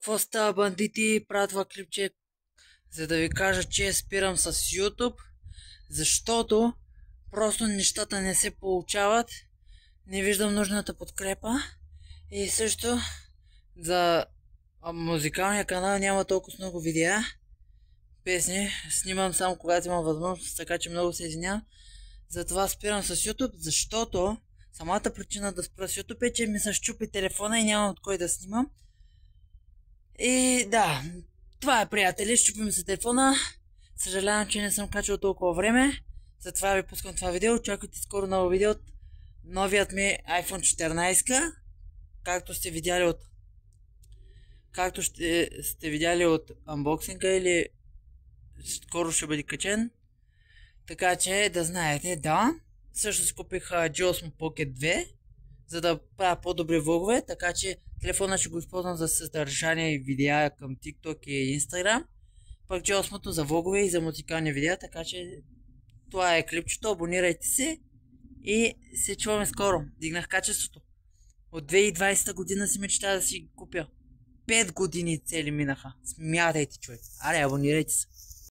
Какво става, бандити? Правя това клипче, за да ви кажа, че спирам с YouTube, защото просто нещата не се получават, не виждам нужната подкрепа и също за музикалния канал няма толкова много видеа, песни, снимам само когато имам възможност, така че много се извинявам. Затова спирам с YouTube, защото самата причина да спра с YouTube е, че ми се щупи телефона и нямам от кой да снимам. И да, това е, приятели, щупи ми се телефона. Съжалявам, че не съм качил толкова време. Затова ви пускам това видео. Очаквайте скоро ново видео от новият ми iPhone 14. Както сте видяли от анбоксинга, или скоро ще бъде качен. Така че да знаете, да. Също си купих G8 Pocket 2, за да правя по-добри влогове, така че телефона ще го използвам за съдържание и видеа към TikTok и Instagram. Пък G8 за влогове и за музикални видеа, така че това е клипчето, абонирайте се и се чуваме скоро. Дигнах качеството. От 2020 година си мечтая да си купя. 5 години цели минаха. Смятайте, човек. Аре, абонирайте се.